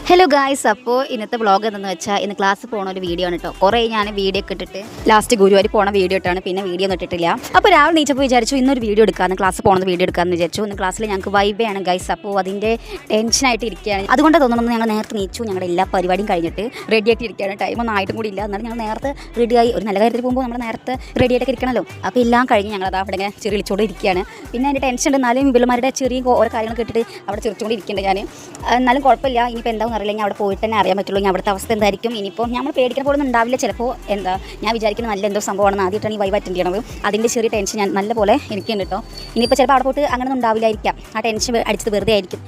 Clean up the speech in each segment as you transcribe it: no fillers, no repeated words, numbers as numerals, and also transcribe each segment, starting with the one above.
Hello guys, അപ്പോൾ ഇന്നത്തെ vlog എന്തെന്ന് വെച്ചാൽ ഇന്ന് ക്ലാസ് പോകുന്ന ഒരു വീഡിയോ ആണ് കേട്ടോ. കുറേ ഞാൻ വീഡിയോ ഒക്കെ ഇട്ടിട്ട് ലാസ്റ്റ് ഗുരുവായൂർ പോണ വീഡിയോ ഇട്ടാണ്, പിന്നെ വീഡിയോ ഒന്നും ഇട്ടിട്ടില്ല. അപ്പോൾ രാവിലെ നീച്ചപ്പോൾ വിചാരിച്ചു ഇന്നൊരു വീഡിയോ എടുക്കാമെന്ന്, ക്ലാസ് പോകുന്നത് വീഡിയോ എടുക്കാമെന്ന് വിചാരിച്ചു. ഇന്ന് ക്ലാസ്സിൽ ഞങ്ങൾക്ക് വൈബാണ് ഗൈസ്. അപ്പോൾ അതിൻ്റെ ടെൻഷനായിട്ട് ഇരിക്കുകയാണ്. അതുകൊണ്ട് തോന്നുന്നു ഞങ്ങൾ നേരത്തെ നീച്ചു, ഞങ്ങളുടെ എല്ലാ പരിപാടിയും കഴിഞ്ഞിട്ട് റെഡി ആയിട്ട് ഇരിക്കുകയാണ്. ടൈമൊന്നും ആയിട്ടും കൂടി ഇല്ല, എന്നാലും ഞങ്ങൾ നേരത്തെ റെഡിയായി. ഒരു നല്ല കാര്യത്തിൽ പോകുമ്പോൾ നമ്മൾ നേരത്തെ റെഡി ആയിട്ടൊക്കെ ഇരിക്കണമല്ലോ. അപ്പോൾ എല്ലാം കഴിഞ്ഞ് ഞങ്ങളത് അവിടെ ഇങ്ങനെ ചിരിച്ചോണ്ട് ഇരിക്കുകയാണ്. പിന്നെ അതിൻ്റെ ടെൻഷൻ ഉണ്ട്, എന്നാലും ഇവളുമാരുടെ ചെറിയ ഓരോ കാര്യങ്ങൾ കേട്ടിട്ട് അവിടെ ചിരിച്ചുകൊണ്ട് ഇരിക്കുന്നുണ്ട് ഞാൻ. എന്നാലും കുഴപ്പമില്ല, ഇനിയിപ്പോൾ എന്താണെന്ന് അറിയില്ല, ഞാൻ അവിടെ പോയിട്ട് തന്നെ അറിയാൻ പറ്റുള്ളൂ ഞാൻ അവിടുത്തെ അവസ്ഥ എന്തായിരിക്കും. ഇനിയിപ്പോൾ നമ്മൾ പേടിക്കാൻ പോലൊന്നും ഉണ്ടാവില്ല. ചിലപ്പോൾ ഞാൻ വിചാരിക്കുന്ന നല്ല എന്തോ സംഭവമാണെന്ന് ആദ്യമായിട്ടാണ് ഈ വൈബ് അറ്റൻഡ് ചെയ്യണത്. അതിൻ്റെ ചെറിയ ടെൻഷൻ ഞാൻ നല്ല പോലെ എനിക്കുണ്ട് കേട്ടോ. ഇനിയിപ്പോൾ ചിലപ്പോൾ അവിടെ പോയിട്ട് അങ്ങനെയൊന്നും ഉണ്ടാവില്ലായിരിക്കാം, ആ ടെൻഷൻ അടിച്ചത് വെറുതെ ആയിരിക്കും.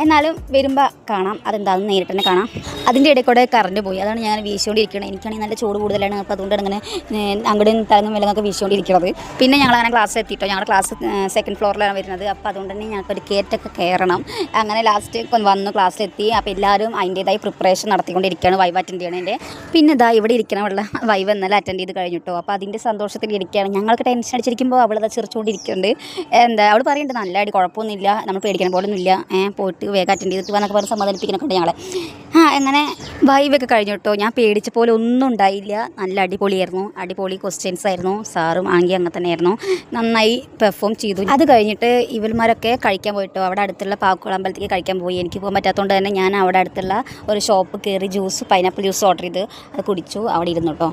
എന്നാലും വരുമ്പോൾ കാണാം, അതെന്താണെന്ന് നേരിട്ട് തന്നെ കാണാം. അതിൻ്റെ ഇടയിൽ കൂടെ കറണ്ട് പോയി, അതാണ് ഞാൻ വീശിക്കൊണ്ടിരിക്കുന്നത്. എനിക്കാണെങ്കിൽ നല്ല ചൂട് കൂടുതലാണ്, അപ്പോൾ അതുകൊണ്ടാണ് ഇങ്ങനെ അങ്ങോട്ടും തലങ്ങും വിലങ്ങൊക്കെ വീശിക്കൊണ്ടിരിക്കുന്നത്. പിന്നെ ഞങ്ങളങ്ങനെ ക്ലാസ് എത്തിയിട്ടോ, ഞങ്ങളുടെ ക്ലാസ് സെക്കൻഡ് ഫ്ലോറിലാണ് വരുന്നത്. അപ്പോൾ അതുകൊണ്ട് തന്നെ ഞങ്ങൾക്കൊരു കയറ്റൊക്കെ കയറണം. അങ്ങനെ ലാസ്റ്റ് വന്നു ക്ലാസ്സിലെത്തി. അപ്പോൾ എല്ലാവരും അതിൻ്റേതായി പ്രിപ്പറേഷൻ നടത്തിക്കൊണ്ടിരിക്കുകയാണ് വൈവ് അറ്റൻഡ് ചെയ്യണതിൻ്റെ. പിന്നെ ഇതാ ഇവിടെ ഇരിക്കണമുള്ള വൈവ് എന്നാലും അറ്റൻഡ് ചെയ്ത് കഴിഞ്ഞിട്ടോ. അപ്പോൾ അതിൻ്റെ സന്തോഷത്തിൽ ഇരിക്കുകയാണ്. ഞങ്ങൾക്ക് ടെൻഷൻ അടിച്ചിരിക്കുമ്പോൾ അവളത് ചിരിച്ചുകൊണ്ടിരിക്കുന്നുണ്ട്. അവൾ പറയുന്നുണ്ട് നല്ല അടി, കുഴപ്പമൊന്നുമില്ല, നമ്മൾ പേടിക്കാൻ പോലൊന്നുമില്ല, പോയിട്ട് വേഗം അറ്റൻഡ് ചെയ്തിട്ട് വന്നൊക്കെ പറഞ്ഞ് സമാധാനിപ്പിക്കാനൊക്കെ ഞങ്ങളെ. അങ്ങനെ വൈവൊക്കെ കഴിഞ്ഞു കേട്ടോ. ഞാൻ പേടിച്ച പോലെ ഒന്നും ഉണ്ടായില്ല, നല്ല അടിപൊളിയായിരുന്നു. അടിപൊളി ക്വസ്റ്റ്യൻസ് ആയിരുന്നു. സാറും ആങ്കി അങ്ങനെ തന്നെയായിരുന്നു, നന്നായി പെർഫോം ചെയ്തു. അത് കഴിഞ്ഞിട്ട് ഇവന്മാരൊക്കെ കഴിക്കാൻ പോയിട്ടോ. അവിടെ അടുത്തുള്ള പാക്കുളം അമ്പലത്തേക്ക് കഴിക്കാൻ പോയി. എനിക്ക് പോകാൻ പറ്റാത്തതുകൊണ്ട് തന്നെ ഞാൻ അവിടെ അടുത്തുള്ള ഒരു ഷോപ്പ് കയറി പൈനാപ്പിൾ ജ്യൂസ് ഓർഡർ ചെയ്ത് അത് കുടിച്ചു. അവിടെ ഇരുന്നു കേട്ടോ.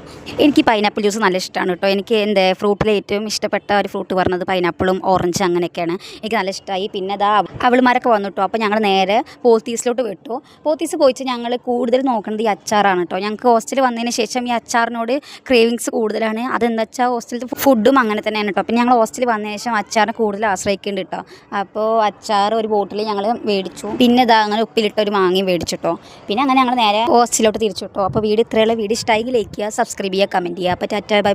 എനിക്ക് പൈനാപ്പിൾ ജ്യൂസ് നല്ല ഇഷ്ടമാണ് കേട്ടോ. എനിക്ക് എൻ്റെ ഫ്രൂട്ടിൽ ഏറ്റവും ഇഷ്ടപ്പെട്ട ഒരു ഫ്രൂട്ട് പറഞ്ഞത് പൈനാപ്പിളും ഓറഞ്ച് അങ്ങനെയൊക്കെയാണ്, എനിക്ക് നല്ല ഇഷ്ടമായി. പിന്നെ അതാ അവളുമാരൊക്കെ വന്നു കേട്ടോ. അപ്പോൾ ഞങ്ങൾ നേരെ പോത്തീസിലോട്ട് വിട്ടു. പോത്തീസ് പോയിട്ട് ഞങ്ങൾ കൂടുതൽ നോക്കുന്നത് ഈ അച്ചാറാണ് കേട്ടോ. ഞങ്ങൾക്ക് ഹോസ്റ്റലിൽ വന്നതിന് ശേഷം ഈ അച്ചാറിനോട് ക്രേവിങ്സ് കൂടുതലാണ്. അതെന്താ വെച്ചാൽ ഹോസ്റ്റലിൽ ഫുഡും അങ്ങനെ തന്നെയാണ് കേട്ടോ. പിന്നെ ഞങ്ങൾ ഹോസ്റ്റലിൽ വന്നതിന് ശേഷം അച്ചാറിനെ കൂടുതൽ ആശ്രയിക്കുന്നുണ്ട് കേട്ടോ. അപ്പോൾ അച്ചാർ ഒരു ബോട്ടിൽ ഞങ്ങൾ മേടിച്ചു. പിന്നെ ഇതാ അങ്ങനെ ഉപ്പിലിട്ട ഒരു മാങ്ങയും മേടിച്ചിട്ടോ. പിന്നെ അങ്ങനെ ഞങ്ങൾ നേരെ ഹോസ്റ്റലിലോട്ട് തിരിച്ചു കേട്ടോ. അപ്പോൾ വീഡിയോ ഇത്രയുള്ള വീഡിയോ ഇഷ്ടമായി ലൈക്ക് ചെയ്യുക, സബ്സ്ക്രൈബ് ചെയ്യുക, കമൻറ്റ് ചെയ്യുക. അപ്പോൾ ടാറ്റ ബൈ ബൈ.